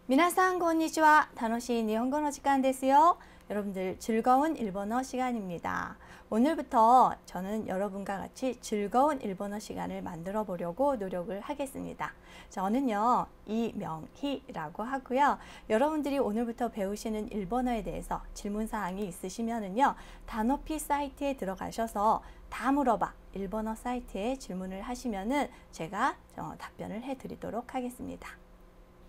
미나상 konnichiwa. 楽しい 일본어の時間ですよ. 여러분들 즐거운 일본어 시간입니다. 오늘부터 저는 여러분과 같이 즐거운 일본어 시간을 만들어 보려고 노력을 하겠습니다. 저는요, 이명희라고 하고요. 여러분들이 오늘부터 배우시는 일본어에 대해서 질문사항이 있으시면은요, 단어피 사이트에 들어가셔서 다 물어봐 일본어 사이트에 질문을 하시면은 제가 답변을 해드리도록 하겠습니다.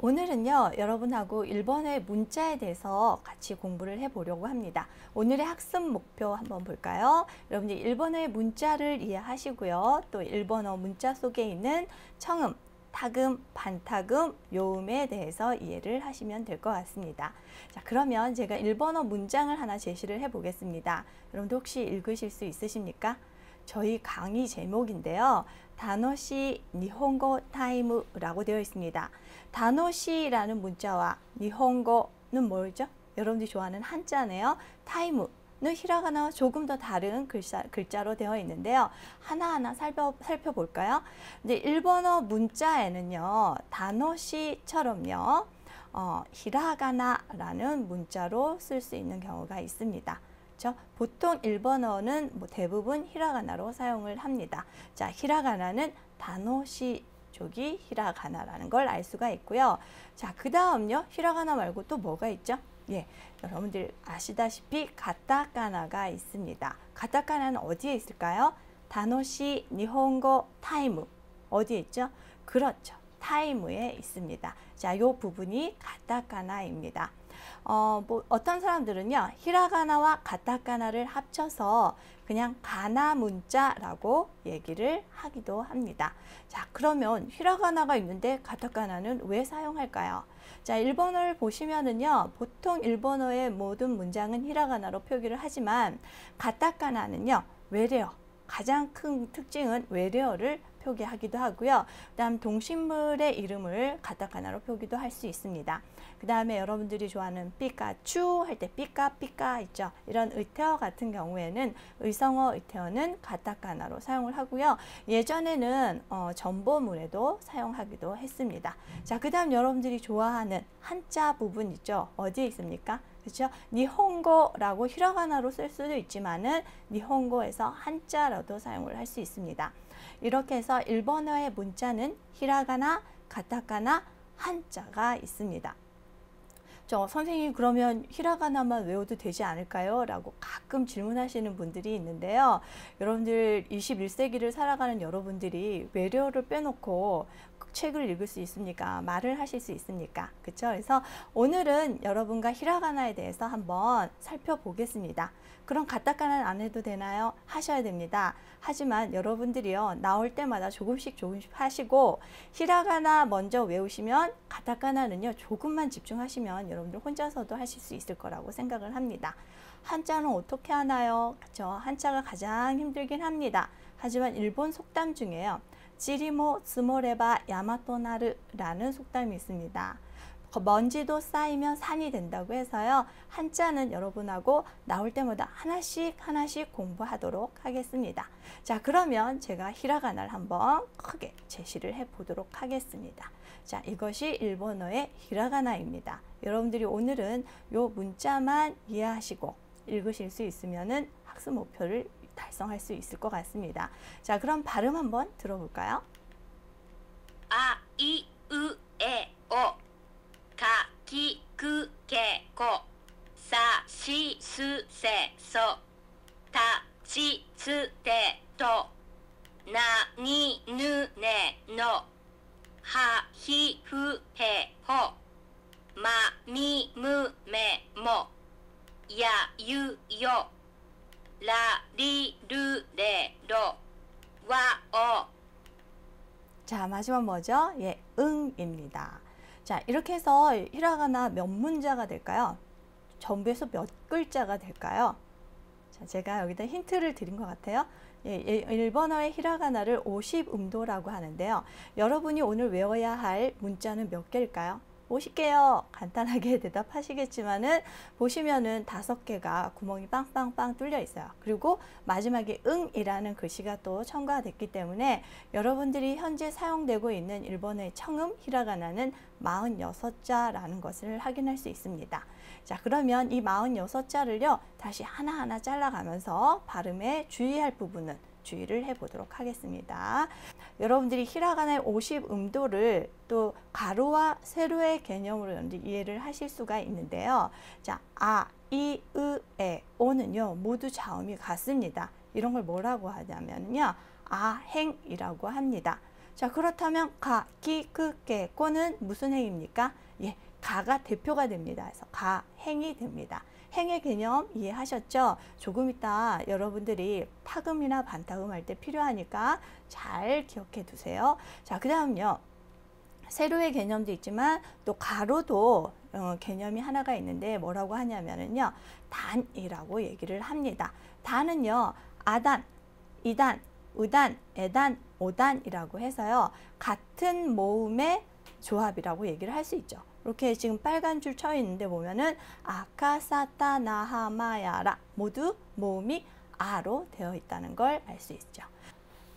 오늘은요, 여러분하고 일본어의 문자에 대해서 같이 공부를 해보려고 합니다. 오늘의 학습 목표 한번 볼까요? 여러분들 일본어의 문자를 이해하시고요. 또 일본어 문자 속에 있는 청음, 타금, 반타금, 요음에 대해서 이해를 하시면 될 것 같습니다. 자, 그러면 제가 일본어 문장을 하나 제시를 해보겠습니다. 여러분들 혹시 읽으실 수 있으십니까? 저희 강의 제목인데요. 단어시 니혼고 타임이라고 되어 있습니다. 단어시라는 문자와 니혼고는 뭐죠? 여러분들이 좋아하는 한자네요. 타임은 히라가나와 조금 더 다른 글자로 되어 있는데요. 하나하나 살펴볼까요? 근데 일본어 문자에는요, 단어시처럼요, 히라가나라는 문자로 쓸 수 있는 경우가 있습니다. 보통 일본어는 대부분 히라가나로 사용을 합니다. 자, 히라가나는 단어시 쪽이 히라가나라는 걸 알 수가 있고요. 자, 그 다음요, 히라가나 말고 또 뭐가 있죠? 예, 여러분들 아시다시피 가타카나가 있습니다. 가타카나는 어디에 있을까요? 단어시 니혼고 타이무 어디에 있죠? 그렇죠, 타이무에 있습니다. 자, 요 부분이 가타카나입니다. 어떤 사람들은요, 히라가나와 가타카나를 합쳐서 그냥 가나 문자라고 얘기를 하기도 합니다. 자, 그러면 히라가나가 있는데 가타카나는 왜 사용할까요? 자, 일본어를 보시면은요, 보통 일본어의 모든 문장은 히라가나로 표기를 하지만 가타카나는요, 외래어, 가장 큰 특징은 외래어를 표기하기도 하고요. 그 다음 동식물의 이름을 가타카나로 표기도 할 수 있습니다. 그 다음에 여러분들이 좋아하는 피카츄 할 때 피카피카 있죠. 이런 의태어 같은 경우에는 의성어 의태어는 가타카나로 사용을 하고요. 예전에는 전보문에도 사용하기도 했습니다. 자, 그 다음 여러분들이 좋아하는 한자 부분 있죠. 어디에 있습니까? 그렇죠? 니혼고라고 히라가나로 쓸 수도 있지만은 니혼고에서 한자로도 사용을 할 수 있습니다. 이렇게 해서 일본어의 문자는 히라가나, 가타카나, 한자가 있습니다. 선생님 그러면 히라가나만 외워도 되지 않을까요? 라고 가끔 질문하시는 분들이 있는데요. 여러분들 21세기를 살아가는 여러분들이 외래어를 빼놓고 책을 읽을 수 있습니까? 말을 하실 수 있습니까? 그렇죠? 그래서 오늘은 여러분과 히라가나에 대해서 한번 살펴보겠습니다. 그럼 가타카나는 안 해도 되나요? 하셔야 됩니다. 하지만 여러분들이요, 나올 때마다 조금씩 하시고 히라가나 먼저 외우시면 가타카나는요, 조금만 집중하시면 여러분들 혼자서도 하실 수 있을 거라고 생각을 합니다. 한자는 어떻게 하나요? 그렇죠? 한자가 가장 힘들긴 합니다. 하지만 일본 속담 중에요, 지리모 스모레바 야마토나르라는 속담이 있습니다. 먼지도 쌓이면 산이 된다고 해서요, 한자는 여러분하고 나올 때마다 하나씩 공부하도록 하겠습니다. 자, 그러면 제가 히라가나를 한번 크게 제시를 해 보도록 하겠습니다. 자, 이것이 일본어의 히라가나입니다. 여러분들이 오늘은 요 문자만 이해하시고 읽으실 수 있으면은 학습 목표를 달성할 수 있을 것 같습니다. 자, 그럼 발음 한번 들어볼까요? 아, 이, 으, 에, 오. 가, 기, 그, 게, 고. 사, 시, 스, 세, 소. 타, 치, 츠, 테, 토. 나, 니,ぬ,ね, 노. 하, 히, 후, 해, 호. 마, 미, 무, 메, 모. 야, 유, 요. 라, 리, 르, 레, 로. 와, 오. 자, 마지막 뭐죠? 예, 응입니다. 자, 이렇게 해서 히라가나 몇 문자가 될까요? 전부에서 몇 글자가 될까요? 자, 제가 여기다 힌트를 드린 것 같아요. 예, 일본어의 히라가나를 50음도라고 하는데요. 여러분이 오늘 외워야 할 문자는 몇 개일까요? 50개요. 간단하게 대답하시겠지만은 보시면은 5개가 구멍이 빵빵빵 뚫려 있어요. 그리고 마지막에 응이라는 글씨가 또 첨가됐기 때문에 여러분들이 현재 사용되고 있는 일본어의 청음 히라가나는 46자라는 것을 확인할 수 있습니다. 자, 그러면 이 46자를요 다시 하나하나 잘라가면서 발음에 주의할 부분은 주의를 해보도록 하겠습니다. 여러분들이 히라가나의 50음도를 또 가로와 세로의 개념으로 여러분들이 이해를 하실 수가 있는데요. 자, 아, 이, 으, 에, 오는요 모두 자음이 같습니다. 이런 걸 뭐라고 하냐면요, 아행이라고 합니다. 자, 그렇다면 가, 기, 그, 게, 꼬는 무슨 행입니까? 예, 가가 대표가 됩니다. 그래서 가행이 됩니다. 행의 개념 이해하셨죠? 조금 이따 여러분들이 타금이나 반타금 할 때 필요하니까 잘 기억해 두세요. 자, 그 다음요. 세로의 개념도 있지만 또 가로도 개념이 하나가 있는데 뭐라고 하냐면요, 단이라고 얘기를 합니다. 단은요, 아단, 이단, 우단, 에단, 오단이라고 해서요, 같은 모음의 조합이라고 얘기를 할 수 있죠. 이렇게 지금 빨간 줄 쳐 있는데 보면은 아카사타 나하마야라 모두 모음이 아로 되어 있다는 걸 알 수 있죠.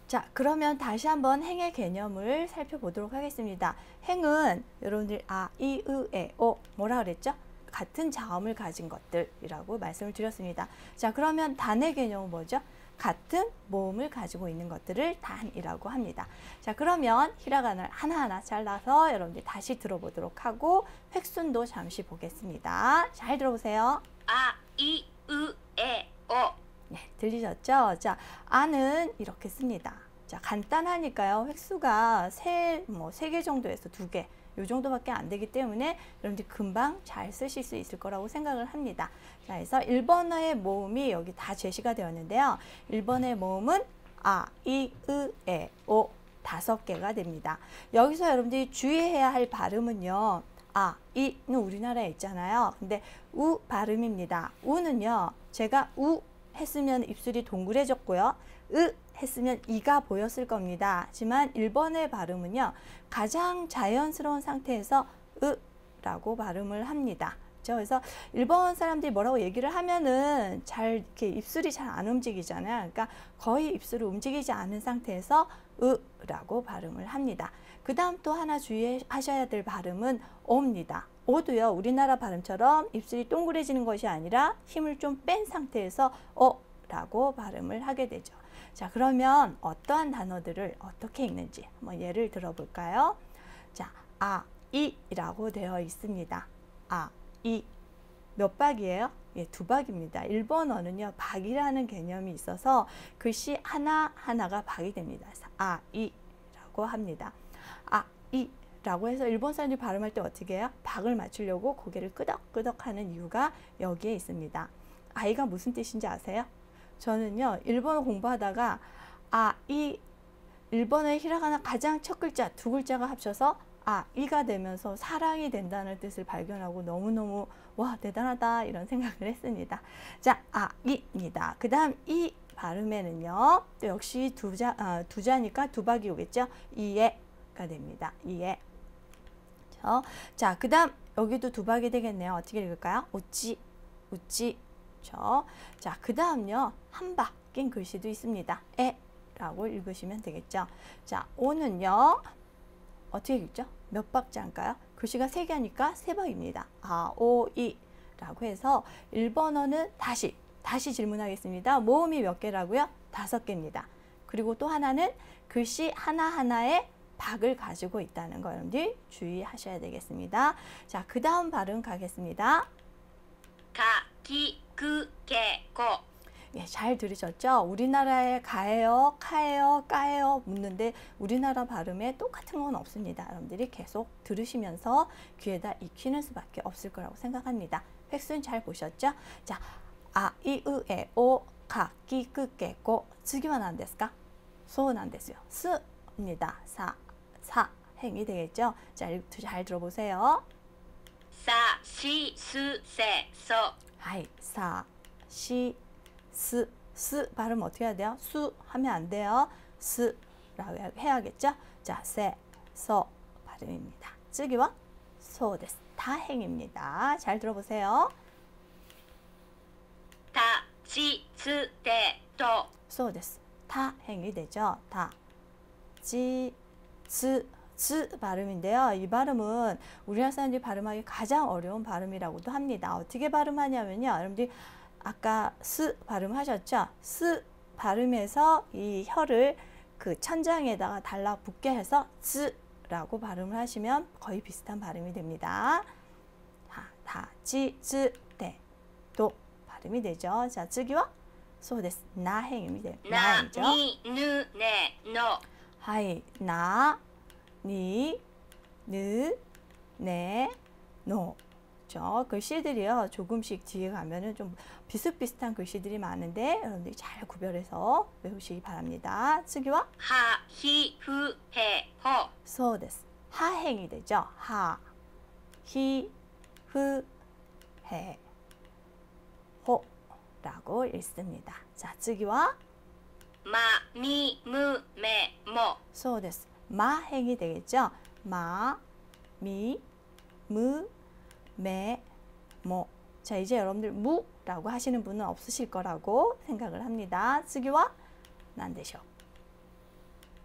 자, 그러면 다시 한번 행의 개념을 살펴보도록 하겠습니다. 행은 여러분들 아, 이, 으, 에, 오 뭐라 그랬죠? 같은 자음을 가진 것들이라고 말씀을 드렸습니다. 자, 그러면 단의 개념은 뭐죠? 같은 모음을 가지고 있는 것들을 단이라고 합니다. 자, 그러면 히라가나를 하나하나 잘라서 여러분들 다시 들어보도록 하고 획순도 잠시 보겠습니다. 잘 들어보세요. 아, 이, 으, 에, 오. 네, 들리셨죠? 자, 아는 이렇게 씁니다. 자, 간단하니까요. 획수가 세 개 정도에서 2개 이 정도밖에 안 되기 때문에 여러분들 금방 잘 쓰실 수 있을 거라고 생각을 합니다. 자, 그래서 1번어의 모음이 여기 다 제시가 되었는데요. 1번의 모음은 아, 이, 으, 에, 오 5개가 됩니다. 여기서 여러분들이 주의해야 할 발음은요. 아, 이는 우리나라에 있잖아요. 근데 우 발음입니다. 우는요. 제가 우 했으면 입술이 동그래졌고요. 으 했으면 이가 보였을 겁니다. 하지만 1번의 발음은요. 가장 자연스러운 상태에서 으라고 발음을 합니다. 그래서 일본 사람들이 뭐라고 얘기를 하면은 잘 이렇게 입술이 잘 안 움직이잖아요. 그러니까 거의 입술을 움직이지 않은 상태에서 으라고 발음을 합니다. 그 다음 또 하나 주의하셔야 될 발음은 오입니다. 오도요, 우리나라 발음처럼 입술이 동그래지는 것이 아니라 힘을 좀 뺀 상태에서 어라고 발음을 하게 되죠. 자, 그러면 어떠한 단어들을 어떻게 읽는지 한번 예를 들어볼까요? 자, 아, 이라고 되어 있습니다. 아, 이 몇 박이에요? 예, 2박입니다. 일본어는요, 박이라는 개념이 있어서 글씨 하나하나가 박이 됩니다. 그래서 아, 이라고 합니다. 아, 이라고 해서 일본 사람들이 발음할 때 어떻게 해요? 박을 맞추려고 고개를 끄덕끄덕 하는 이유가 여기에 있습니다. 아이가 무슨 뜻인지 아세요? 저는요, 일본어 공부하다가 아, 이 일본어의 히라가나 가장 첫 글자 2글자가 합쳐서 아, 이가 되면서 사랑이 된다는 뜻을 발견하고 너무너무 와, 대단하다 이런 생각을 했습니다. 자, 아, 이입니다. 그 다음 이 발음에는요, 또 역시 두 자니까 2박이 오겠죠? 이에가 됩니다. 이에. 자, 그 다음 여기도 2박이 되겠네요. 어떻게 읽을까요? 우찌, 우찌. 자, 그 다음요, 한 바뀐 글씨도 있습니다. 에라고 읽으시면 되겠죠. 자, 오는요, 어떻게 읽죠? 몇 박자일까요? 글씨가 3개니까 3박입니다. 아, 오, 이라고 해서 일본어는 다시 질문하겠습니다. 모음이 몇 개라고요? 5개입니다. 그리고 또 하나는 글씨 하나하나에 박을 가지고 있다는 거 여러분들 주의하셔야 되겠습니다. 자, 그 다음 발음 가겠습니다. 가, 기, 그, 게, 고. 예, 잘 들으셨죠? 우리나라에 가예요, 카예요, 까예요 묻는데 우리나라 발음에 똑같은 건 없습니다. 여러분들이 계속 들으시면서 귀에다 익히는 수밖에 없을 거라고 생각합니다. 획순 잘 보셨죠? 자, 아, 이, 으, 에, 오, 가, 기, 그, 게, 고.次は何ですか? 소なんですよ. 스입니다. 사 행이 되겠죠? 자, 잘 들어보세요. 사, 시, 스, 세, 소. 하이, 사, 시, 스 발음 어떻게 해야 돼요? 수 하면 안 돼요. 스라고 해야겠죠? 자, 세, 소 발음입니다. 次はそうです. 다행입니다. 잘 들어보세요. 立ちつてとそうです. 다행이 되죠. 다, 지, 즈 발음인데요. 이 발음은 우리나라 사람들이 발음하기 가장 어려운 발음이라고도 합니다. 어떻게 발음하냐면요. 여러분들이 아까 스 발음하셨죠? 스 발음에서 이 혀를 그 천장에다가 달라붙게 해서 즈라고 발음을 하시면 거의 비슷한 발음이 됩니다. 다, 지, 즈, 때, 도 발음이 되죠. 자, 즈기와 소데스, 나행입니다. な 나행이죠. にぬねの 하이, 나, 니, 느, 네, 노. 글씨들이요. 조금씩 뒤에 가면은 좀 비슷비슷한 글씨들이 많은데 여러분들이 잘 구별해서 외우시기 바랍니다. 쓰기와 はひふへほ そうです. 하행이 되죠. 하, 히, 후, 해, 호 라고 읽습니다. 자, 쓰기와 まみむめも そうです. 마행이 되겠죠. 마, 미, 무, 매, 모. 자, 이제 여러분들 무라고 하시는 분은 없으실 거라고 생각을 합니다. 쓰기와 난데쇼.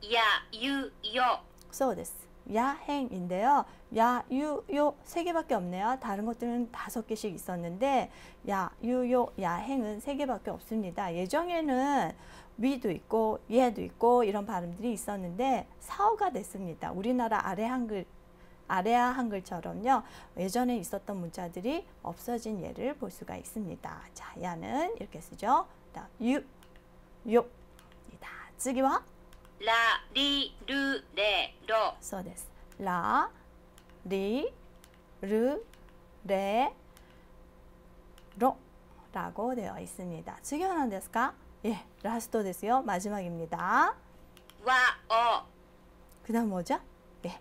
やゆよ そうです. 야행인데요. 야, 유, 요 세 개밖에 없네요. 다른 것들은 5개씩 있었는데 야, 유, 요, 야행은 3개밖에 없습니다. 예정에는 위도 있고 예도 있고 이런 발음들이 있었는데 사어가 됐습니다. 우리나라 아래아 한글처럼요. 예전에 있었던 문자들이 없어진 예를 볼 수가 있습니다. 자, 야는 이렇게 쓰죠. 유, 요, 다 쓰기와 らりるれろ そうです. 라, 리, 르, 레, 로 라고 되어 있습니다. 次は何ですか? 예, 라스트 됐어요. 마지막입니다. わお 그 다음 뭐죠? 예,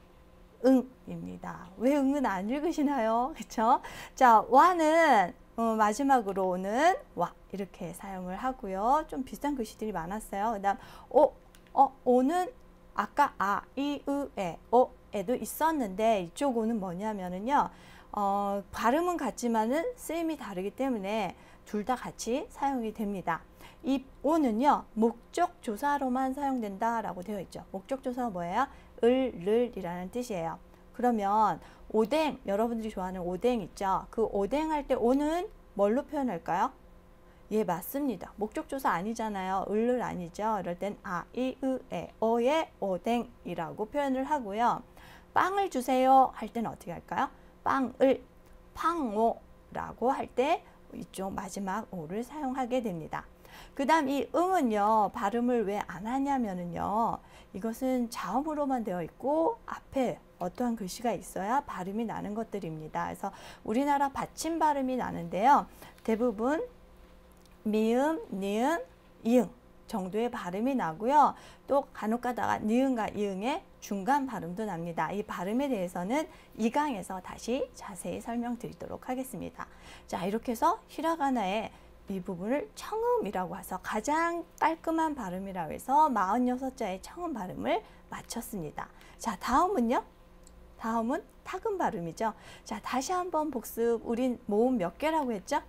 응입니다. 왜 응은 안 읽으시나요? 그쵸? 자, 와는 마지막으로 오는 와 이렇게 사용을 하고요. 좀 비슷한 글씨들이 많았어요. 그 다음 오는 아까 아, 이, 으, 에, 에도 있었는데 이쪽 오는 뭐냐면은요. 발음은 같지만은 쓰임이 다르기 때문에 둘 다 같이 사용이 됩니다. 이 오는요. 목적 조사로만 사용된다라고 되어 있죠. 목적 조사가 뭐예요? 을이라는 뜻이에요. 그러면 오뎅, 여러분들이 좋아하는 오뎅 있죠. 그 오뎅 할 때 오는 뭘로 표현할까요? 예, 맞습니다. 목적 조사 아니잖아요. 을을 아니죠. 이럴 땐 아, 이, 으, 에, 어의 오뎅이라고 표현을 하고요. 빵을 주세요 할 때는 어떻게 할까요? 빵을, 팡오라고 할 때 이쪽 마지막 오를 사용하게 됩니다. 그 다음 이 응은요. 발음을 왜 안 하냐면은요. 이것은 자음으로만 되어 있고 앞에 어떠한 글씨가 있어야 발음이 나는 것들입니다. 그래서 우리나라 받침 발음이 나는데요. 대부분 미음, 니은, 이응 정도의 발음이 나고요. 또 간혹 가다가 니은과 이응의 중간 발음도 납니다. 이 발음에 대해서는 2강에서 다시 자세히 설명드리도록 하겠습니다. 자, 이렇게 해서 히라가나의 이 부분을 청음이라고 해서 가장 깔끔한 발음이라고 해서 46자의 청음 발음을 마쳤습니다. 자, 다음은요. 다음은 타금 발음이죠. 자, 다시 한번 복습. 우린 모음 몇 개라고 했죠?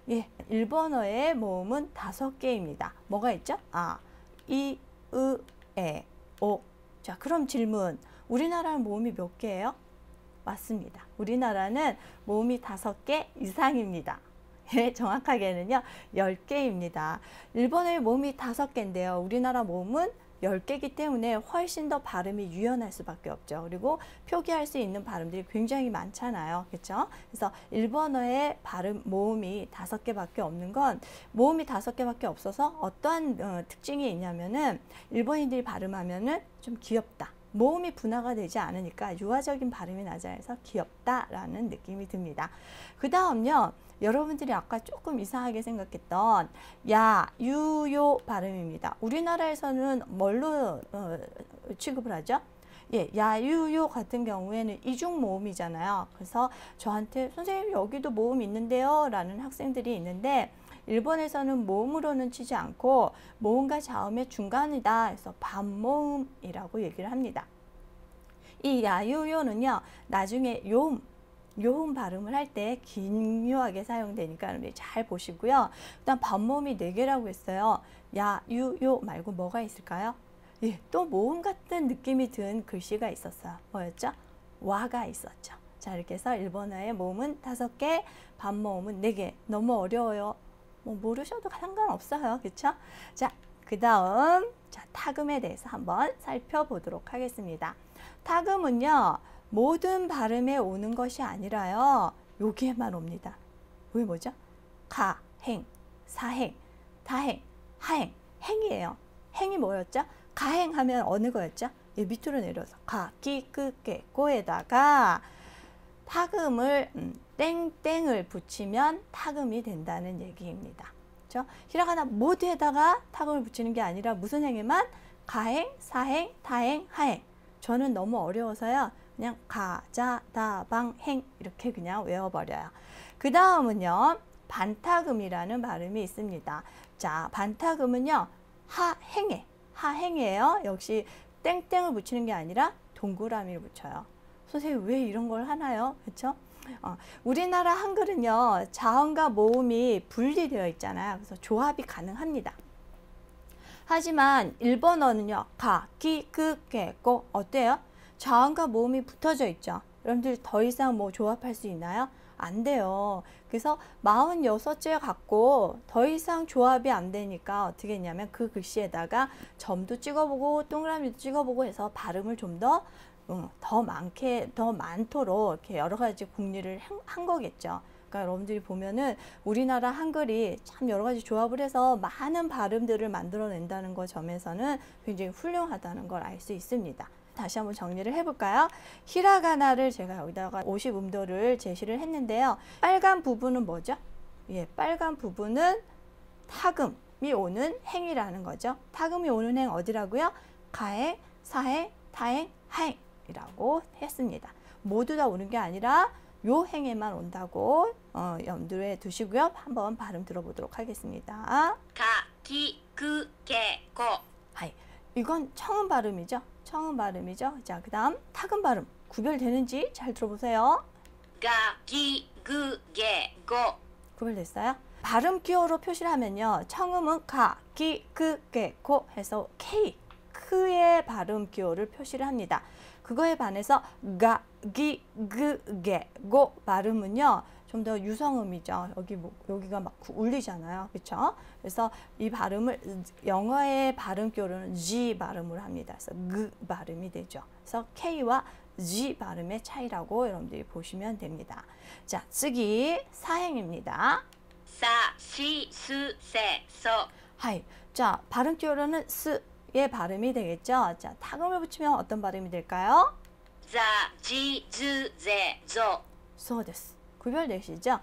예, 일본어의 모음은 5개입니다. 뭐가 있죠? 아, 이, 으, 에, 오. 자, 그럼 질문. 우리나라는 모음이 몇 개예요? 맞습니다. 우리나라는 모음이 5개 이상입니다. 예, 정확하게는요, 10개입니다. 일본의 모음이 5개인데요. 우리나라 모음은 10개이기 때문에 훨씬 더 발음이 유연할 수밖에 없죠. 그리고 표기할 수 있는 발음들이 굉장히 많잖아요. 그렇죠? 그래서 일본어의 발음 모음이 5개밖에 없는 건 모음이 5개밖에 없어서 어떠한 특징이 있냐면은 일본인들이 발음하면은 좀 귀엽다. 모음이 분화가 되지 않으니까 유화적인 발음이 나지 않아서 귀엽다라는 느낌이 듭니다. 그 다음요. 여러분들이 아까 조금 이상하게 생각했던 야, 유, 요 발음입니다. 우리나라에서는 뭘로 취급을 하죠? 예, 야, 유, 요 같은 경우에는 이중 모음이잖아요. 그래서 저한테 선생님 여기도 모음 있는데요 라는 학생들이 있는데 일본에서는 모음으로는 치지 않고 모음과 자음의 중간이다 해서 반모음이라고 얘기를 합니다. 이 야유요는요 나중에 요음 발음을 할 때 기묘하게 사용되니까 여러분들이 잘 보시고요. 일단 반모음이 4개라고 했어요. 야, 유, 요 말고 뭐가 있을까요? 예, 또 모음 같은 느낌이 든 글씨가 있었어요. 뭐였죠? 와가 있었죠. 자, 이렇게 해서 일본어의 모음은 5개, 반모음은 4개. 너무 어려워요. 뭐 모르셔도 상관없어요. 그렇죠? 자, 그 다음 자, 타금에 대해서 한번 살펴보도록 하겠습니다. 타금은요, 모든 발음에 오는 것이 아니라요, 여기에만 옵니다. 왜 뭐죠? 가, 행, 사행, 다행, 하행, 행이에요. 행이 뭐였죠? 가행 하면 어느 거였죠? 예, 밑으로 내려서 가, 기, 끄, 게, 고에다가 타금을 땡땡을 붙이면 타금이 된다는 얘기입니다. 그렇죠? 히라가나 모두에다가 타금을 붙이는 게 아니라 무슨 행에만 가행, 사행, 다행, 하행. 저는 너무 어려워서요. 그냥 가, 자, 다, 방, 행 이렇게 그냥 외워버려요. 그 다음은요. 반타금이라는 발음이 있습니다. 자, 반타금은요. 하행에, 하행이에요. 역시 땡땡을 붙이는 게 아니라 동그라미를 붙여요. 선생님 왜 이런 걸 하나요? 그렇죠? 우리나라 한글은요. 자음과 모음이 분리되어 있잖아요. 그래서 조합이 가능합니다. 하지만 일본어는요. 가, 기, 그, 게, 고 어때요? 자음과 모음이 붙어져 있죠. 여러분들 더 이상 뭐 조합할 수 있나요? 안 돼요. 그래서 46째 갖고 더 이상 조합이 안 되니까 어떻게 했냐면 그 글씨에다가 점도 찍어보고 동그라미도 찍어보고 해서 발음을 좀 더 많도록 이렇게 여러 가지 궁리를 한 거겠죠. 그러니까 여러분들이 보면은 우리나라 한글이 참 여러 가지 조합을 해서 많은 발음들을 만들어낸다는 것 점에서는 굉장히 훌륭하다는 걸 알 수 있습니다. 다시 한번 정리를 해볼까요? 히라가나를 제가 여기다가 50음도를 제시를 했는데요. 빨간 부분은 뭐죠? 예, 빨간 부분은 타금이 오는 행이라는 거죠. 타금이 오는 행 어디라고요? 가행, 사행, 타행, 하행이라고 했습니다. 모두 다 오는 게 아니라 요 행에만 온다고 염두에 두시고요. 한번 발음 들어보도록 하겠습니다. 가, 기, 그, 게, 고. 하이. 이건 청음 발음이죠. 청음 발음이죠. 자, 그 다음 타금 발음 구별되는지 잘 들어보세요. 가, 기, 그, 게, 고. 구별됐어요? 발음 기호로 표시를 하면요. 청음은 가, 기, 그, 게, 고 해서 K, 크의 발음 기호를 표시를 합니다. 그거에 반해서 가, 기, 그, 게, 고 발음은요. 좀 더 유성음이죠. 여기가 막 울리잖아요. 그렇죠? 그래서 이 발음을 영어의 발음 기호로는 G 발음을 합니다. 그래서 그 발음이 되죠. 그래서 K와 G 발음의 차이라고 여러분들이 보시면 됩니다. 자,次 사행입니다. 사, 시, 스, 세, 소. 하이. 자, 발음 기호로는 스의 발음이 되겠죠. 자, 타금을 붙이면 어떤 발음이 될까요? 자, 지, 즈, 제, 조. そうです. 구별되시죠?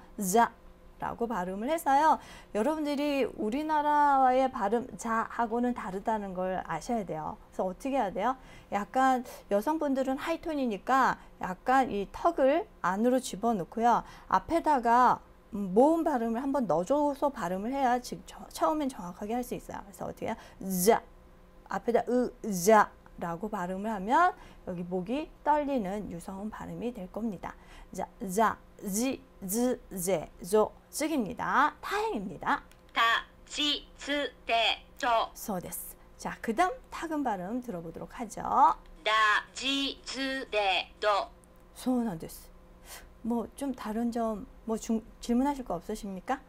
자라고 발음을 해서요. 여러분들이 우리나라의 발음 자하고는 다르다는 걸 아셔야 돼요. 그래서 어떻게 해야 돼요? 약간 여성분들은 하이톤이니까 약간 이 턱을 안으로 집어넣고요. 앞에다가 모음 발음을 한번 넣어줘서 발음을 해야 처음엔 정확하게 할 수 있어요. 그래서 어떻게 해요? 자 앞에다 자라고 발음을 하면 여기 목이 떨리는 유성음 발음이 될 겁니다. 자, 지, 즈, 제, 조, 즉입니다. 타행입니다. 타, 지, 스, 테, 조. そうです. 자, 그 다음 타금 발음 들어보도록 하죠. 다, 지, 즈, 데, 도. そうなんです. 뭐 좀 다른 점 질문하실 거 없으십니까?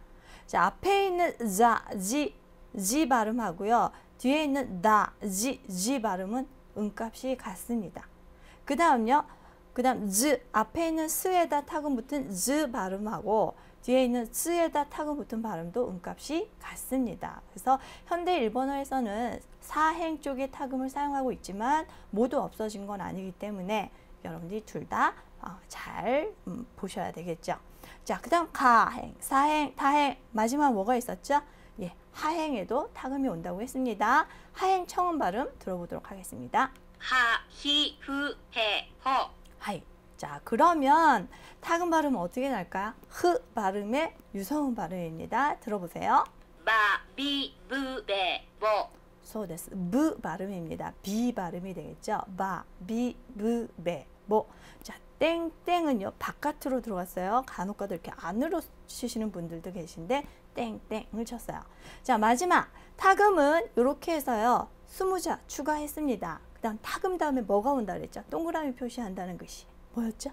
자, 앞에 있는 자, 지 발음하고요. 뒤에 있는 다, 지 발음은 음값이 같습니다. 그 다음요. 그 다음 즈 앞에 있는 스에다 타금 붙은 즈 발음하고 뒤에 있는 스에다 타금 붙은 발음도 음값이 같습니다. 그래서 현대 일본어에서는 사행 쪽의 타금을 사용하고 있지만 모두 없어진 건 아니기 때문에 여러분들이 둘 다 잘 보셔야 되겠죠. 자, 그 다음 가행, 사행, 타행 마지막 뭐가 있었죠? 예, 하행에도 타금이 온다고 했습니다. 하행 청음 발음 들어보도록 하겠습니다. 하, 히, 후, 해, 호. 하이. 자, 그러면 타금 발음은 어떻게 날까요? 흐 발음의 유성음 발음입니다. 들어보세요. 바, 비, 부, 베, 보. そうです. 브 발음입니다. 비 발음이 되겠죠. 바, 비, 브, 베, 보. 자, 땡땡은요 바깥으로 들어갔어요. 간혹가다 이렇게 안으로 치시는 분들도 계신데 땡땡을 쳤어요. 자, 마지막 타금은 이렇게 해서요 20자 추가했습니다. 그 다음 타금 다음에 뭐가 온다 그랬죠? 동그라미 표시한다는 것이 뭐였죠?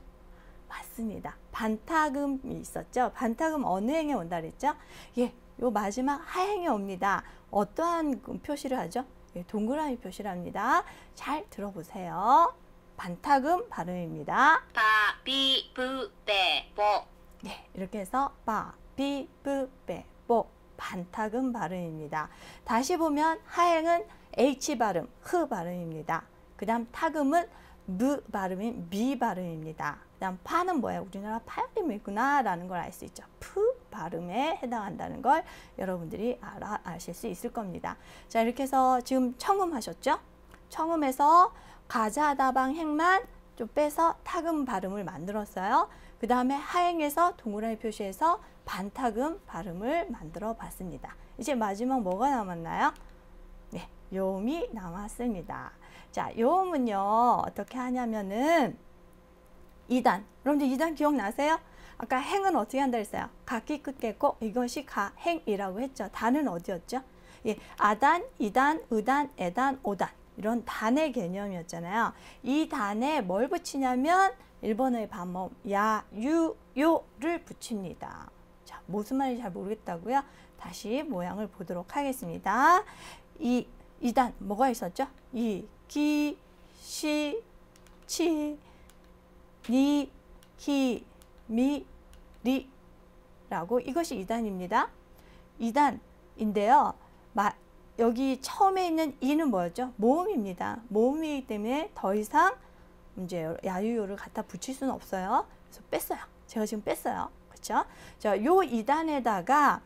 맞습니다. 반타금이 있었죠. 반타금 어느 행에 온다 그랬죠? 예, 요 마지막 하행에 옵니다. 어떠한 표시를 하죠? 예, 동그라미 표시를 합니다. 잘 들어보세요. 반타금 발음입니다. 바, 비, 부, 베, 보. 네, 이렇게 해서 바, 비, 브, 베, 보 반타금 발음입니다. 다시 보면 하행은 H 발음, 흐 발음입니다. 그 다음 타금은 무 발음인 미 발음입니다. 그 다음 파는 뭐예요? 우리나라 파열음이구나 라는 걸 알 수 있죠. 푸 발음에 해당한다는 걸 여러분들이 아실 수 있을 겁니다. 자, 이렇게 해서 지금 청음하셨죠? 청음에서 가자다방 행만 좀 빼서 타금 발음을 만들었어요. 그 다음에 하행에서 동그라미 표시해서 반타금 발음을 만들어 봤습니다. 이제 마지막 뭐가 남았나요? 네, 요음이 남았습니다. 자, 요음은요 어떻게 하냐면은 2단. 여러분들 2단 기억나세요? 아까 행은 어떻게 한다 했어요? 각기 끝겠고 이것이 가행이라고 했죠. 단은 어디였죠? 예, 아단, 2단, 의단, 애단, 5단. 이런 단의 개념이었잖아요. 이 단에 뭘 붙이냐면 1번의 반음 야, 유, 요를 붙입니다. 자, 무슨 말인지 잘 모르겠다고요? 다시 모양을 보도록 하겠습니다. 2단 뭐가 있었죠? 이, 기, 시, 치, 니, 히, 미, 리 라고 이것이 2단입니다. 2단인데요. 여기 처음에 있는 이는 뭐였죠? 모음입니다. 모음이기 때문에 더 이상 이제 야유요를 갖다 붙일 수는 없어요. 그래서 뺐어요. 제가 지금 뺐어요. 그렇죠? 자, 요 2단에다가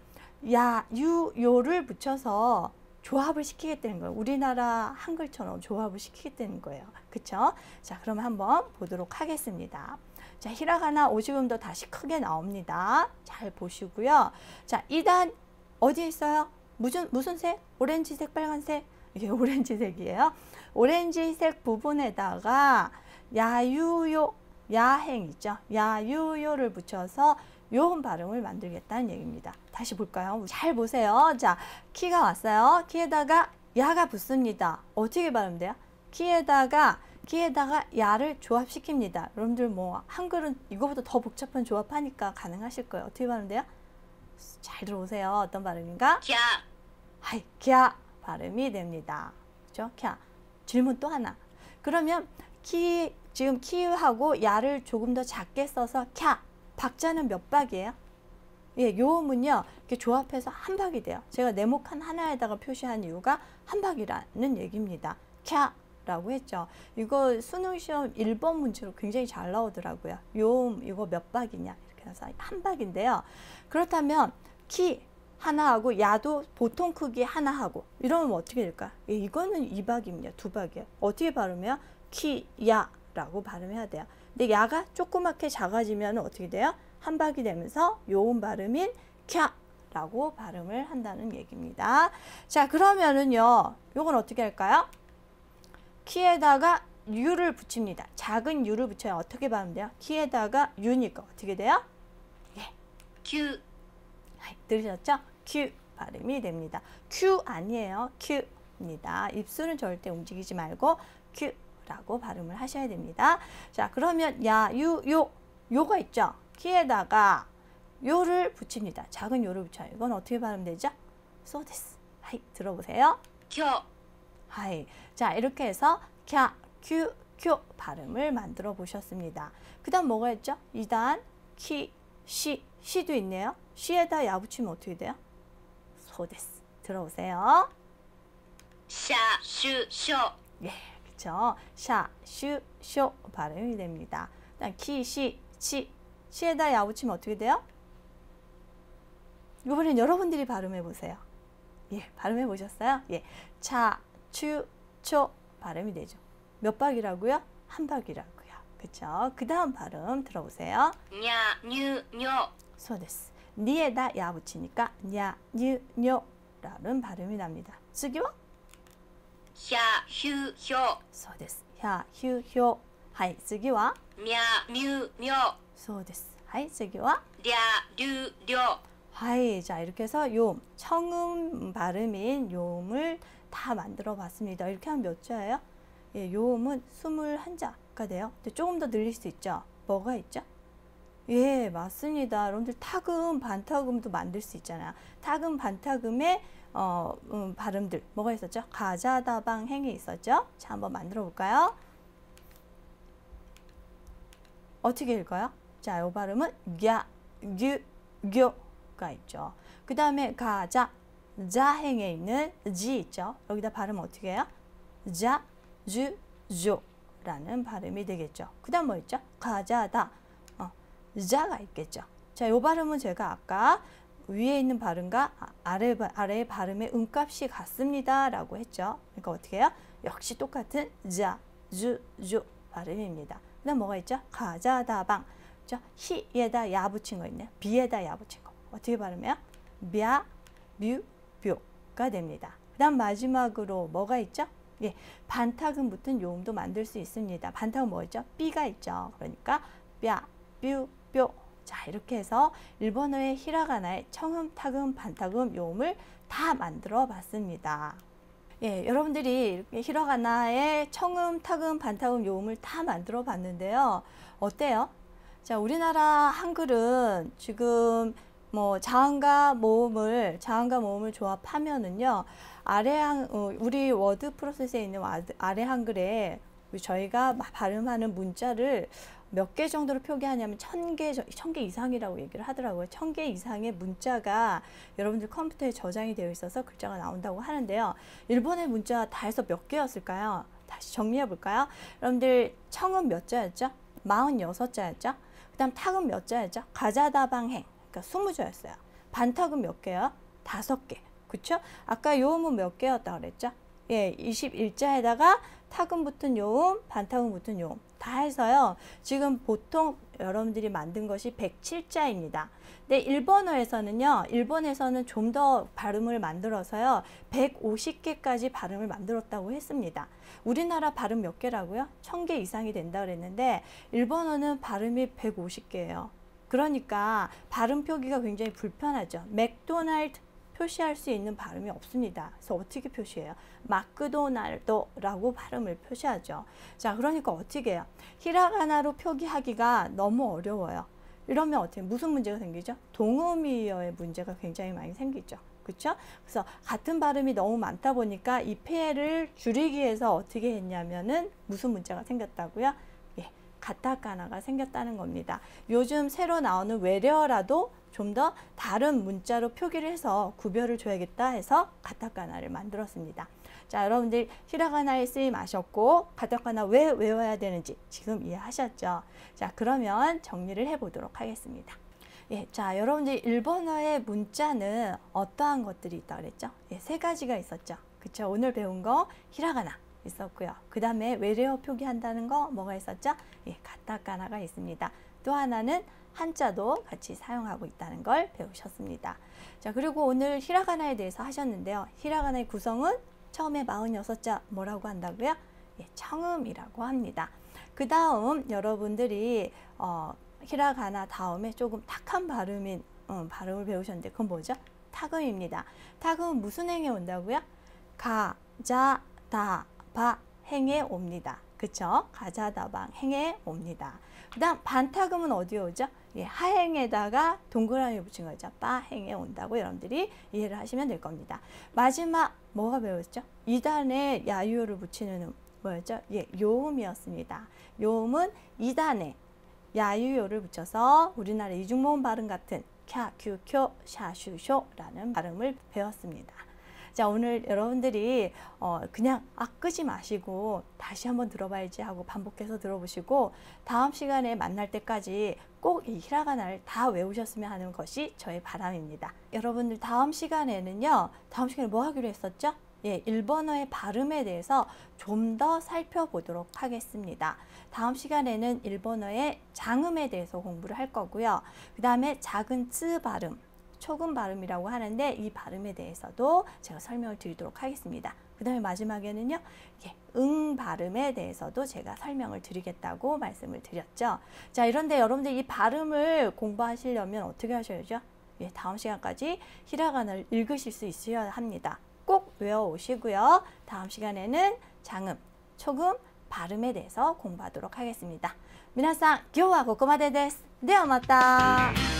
야유요를 붙여서 조합을 시키겠다는 거예요. 우리나라 한글처럼 조합을 시키겠다는 거예요. 그렇죠? 자, 그러면 한번 보도록 하겠습니다. 자, 히라가나 오지금도 다시 크게 나옵니다. 잘 보시고요. 자, 2단 어디에 있어요? 무슨 색? 오렌지색, 빨간색? 이게 오렌지색이에요. 오렌지색 부분에다가 야유요, 야행 있죠? 야유요를 붙여서 요음 발음을 만들겠다는 얘기입니다. 다시 볼까요? 잘 보세요. 자, 키가 왔어요. 키에다가 야가 붙습니다. 어떻게 발음돼요? 키에다가 야를 조합시킵니다. 여러분들 뭐 한글은 이거보다 더 복잡한 조합하니까 가능하실 거예요. 어떻게 발음돼요? 잘 들어보세요. 어떤 발음인가? 캬. 하이, 캬 발음이 됩니다. 그죠? 캬. 질문 또 하나. 그러면 지금 키하고 야를 조금 더 작게 써서 캬. 박자는 몇 박이에요? 예, 요음은요. 이렇게 조합해서 한 박이 돼요. 제가 네모칸 하나에다가 표시한 이유가 한 박이라는 얘기입니다. 캬라고 했죠. 이거 수능 시험 1번 문제로 굉장히 잘 나오더라고요. 요음 이거 몇 박이냐 이렇게 해서 한 박인데요. 그렇다면 키 하나하고 야도 보통 크기 하나하고 이러면 어떻게 될까? 예, 이거는 2박입니다. 2박이에요. 어떻게 발음해요? 키, 야라고 발음해야 돼요. 근데 야가 조그맣게 작아지면 어떻게 돼요? 한 박이 되면서 요음 발음인 캬라고 발음을 한다는 얘기입니다. 자, 그러면은요, 요건 어떻게 할까요? 키에다가 유를 붙입니다. 작은 유를 붙여야 어떻게 발음돼요? 키에다가 유니까 어떻게 돼요? 예. 큐. 들으셨죠? 큐 발음이 됩니다. 큐 아니에요. 큐입니다. 입술은 절대 움직이지 말고 큐라고 발음을 하셔야 됩니다. 자, 그러면 야, 유, 요가 있죠? 키에다가 요를 붙입니다. 작은 요를 붙여요. 이건 어떻게 발음되죠? soです. 하이, 들어보세요. 켜. 하이. 자, 이렇게 해서 캬, 큐, 큐 발음을 만들어 보셨습니다. 그 다음 뭐가 있죠? 2단 키, 시도 있네요. 시에다 야 붙이면 어떻게 돼요? soです. 들어보세요. 샤, 슈, 쇼. 예, 그렇죠. 샤, 슈, 쇼 발음이 됩니다. 그다음 키, 시, 치. 시에다 야 붙이면 어떻게 돼요? 이번엔 여러분들이 발음해 보세요. 예, 발음해 보셨어요? 예, 차, 추, 초 발음이 되죠. 몇 박이라고요? 한 박이라고요. 그렇죠? 그 다음 발음 들어보세요. 냐, 뉴, 뇨. soです. 니에다 야 붙이니까 냐, 뉴, 뇨라는 발음이 납니다. 쓰기와 샤, 휴, 효. soです. 야, 휴, 효. はい、次はみゃみゅみょそうです。はい、次はりゃりゅりょ 하이. 자, 이렇게 해서 요음, 청음 발음인 요음을 다 만들어 봤습니다. 이렇게 하면 몇 자예요? 예, 요음은 21자가 돼요. 근데 조금 더 늘릴 수 있죠. 뭐가 있죠? 예, 맞습니다. 여러분들 타금, 반타금도 만들 수 있잖아요. 타금, 반타금의 발음들 뭐가 있었죠? 가자다방 행이 있었죠? 자, 한번 만들어 볼까요? 어떻게 읽어요? 자, 이 발음은 야, 유, 가 있죠. 그 다음에 가자, 자행에 있는 지 있죠. 여기다 발음 어떻게 해요? 자, 주, 조 라는 발음이 되겠죠. 그 다음 뭐 있죠? 가자다, 자가 있겠죠. 자, 이 발음은 제가 아까 위에 있는 발음과 아래의 발음의 음값이 같습니다 라고 했죠. 그러니까 어떻게 해요? 역시 똑같은 자, 주, 조 발음입니다. 그 다음 뭐가 있죠? 가자다방. 히에다 야 붙인 거 있네요. 비에다 야 붙인 거. 어떻게 발음해요? 벼, 뮤, 벼가 됩니다. 그 다음 마지막으로 뭐가 있죠? 예, 반타금 붙은 요음도 만들 수 있습니다. 반타금 뭐 있죠? 삐가 있죠. 그러니까 뼈, 뷰, 뼈. 자, 이렇게 해서 일본어의 히라가나의 청음, 타금, 반타금 요음을 다 만들어 봤습니다. 예, 여러분들이 이렇게 히라가나의 청음, 타금, 반타금 요음을 다 만들어 봤는데요. 어때요? 자, 우리나라 한글은 지금 뭐 자음과 모음을 조합하면은요, 우리 워드 프로세스에 있는 아래 한글에 저희가 발음하는 문자를 몇 개 정도로 표기하냐면 1000개 이상이라고 얘기를 하더라고요. 1000개 이상의 문자가 여러분들 컴퓨터에 저장이 되어 있어서 글자가 나온다고 하는데요. 일본의 문자 다 해서 몇 개였을까요? 다시 정리해 볼까요? 여러분들 청은 몇 자였죠? 46자였죠? 그 다음 타금 몇 자였죠? 가자다방행, 그러니까 20자였어요. 반타금 몇 개요? 5개. 그쵸? 아까 요음은 몇 개였다 그랬죠? 예, 21자에다가 타금 붙은 요음, 반타금 붙은 요음 다 해서요. 지금 보통 여러분들이 만든 것이 107자입니다. 근데 일본에서는 좀 더 발음을 만들어서요. 150개까지 발음을 만들었다고 했습니다. 우리나라 발음 몇 개라고요? 1000개 이상이 된다 그랬는데 일본어는 발음이 150개예요. 그러니까 발음 표기가 굉장히 불편하죠. 맥도날드 표시할 수 있는 발음이 없습니다. 그래서 어떻게 표시해요? 마크도날도라고 발음을 표시하죠. 자, 그러니까 어떻게 해요? 히라가나로 표기하기가 너무 어려워요. 이러면 어떻게 무슨 문제가 생기죠? 동음이어의 문제가 굉장히 많이 생기죠. 그렇죠? 그래서 같은 발음이 너무 많다 보니까 이 폐를 줄이기 위해서 어떻게 했냐면은 무슨 문제가 생겼다고요? 예, 가타카나가 생겼다는 겁니다. 요즘 새로 나오는 외래어라도 좀 더 다른 문자로 표기를 해서 구별을 줘야겠다 해서 가타카나를 만들었습니다. 자, 여러분들 히라가나의 쓰임 아셨고 가타카나 왜 외워야 되는지 지금 이해하셨죠? 자, 그러면 정리를 해보도록 하겠습니다. 예, 자, 여러분들 일본어의 문자는 어떠한 것들이 있다 그랬죠? 예, 3가지가 있었죠. 그쵸? 오늘 배운 거 히라가나 있었고요. 그 다음에 외래어 표기한다는 거 뭐가 있었죠? 예, 가타카나가 있습니다. 또 하나는 한자도 같이 사용하고 있다는 걸 배우셨습니다. 자, 그리고 오늘 히라가나에 대해서 하셨는데요. 히라가나의 구성은 처음에 46자 뭐라고 한다고요? 예, 청음이라고 합니다. 그 다음 여러분들이 히라가나 다음에 조금 탁한 발음인 발음을 배우셨는데 그건 뭐죠? 타금입니다. 타금은 무슨 행에 온다고요? 가, 자, 다, 바 행에 옵니다. 그쵸? 가자다방 행에 옵니다. 그 다음 반타금은 어디에 오죠? 예, 하행에다가 동그라미 붙인 거죠. 빠행에 온다고 여러분들이 이해를 하시면 될 겁니다. 마지막 뭐가 배웠죠? 2단에 야유를 붙이는 뭐였죠? 예, 요음이었습니다. 요음은 2단에 야유요를 붙여서 우리나라 이중모음 발음 같은 캬, 큐, 쿄, 샤, 슈, 쇼라는 발음을 배웠습니다. 자, 오늘 여러분들이 그냥 끄지 마시고 다시 한번 들어봐야지 하고 반복해서 들어보시고 다음 시간에 만날 때까지 꼭 이 히라가나를 다 외우셨으면 하는 것이 저의 바람입니다. 여러분들 다음 시간에 뭐 하기로 했었죠? 예, 일본어의 발음에 대해서 좀 더 살펴보도록 하겠습니다. 다음 시간에는 일본어의 장음에 대해서 공부를 할 거고요. 그 다음에 작은 쯔 발음, 초금 발음이라고 하는데 이 발음에 대해서도 제가 설명을 드리도록 하겠습니다. 그 다음에 마지막에는요, 응 발음에 대해서도 제가 설명을 드리겠다고 말씀을 드렸죠. 자, 이런데 여러분들 이 발음을 공부하시려면 어떻게 하셔야죠? 다음 시간까지 히라가나를 읽으실 수 있어야 합니다. 꼭 외워오시고요. 다음 시간에는 장음, 초금, 발음에 대해서 공부하도록 하겠습니다. 皆さん、今日はここまでです。ではまた。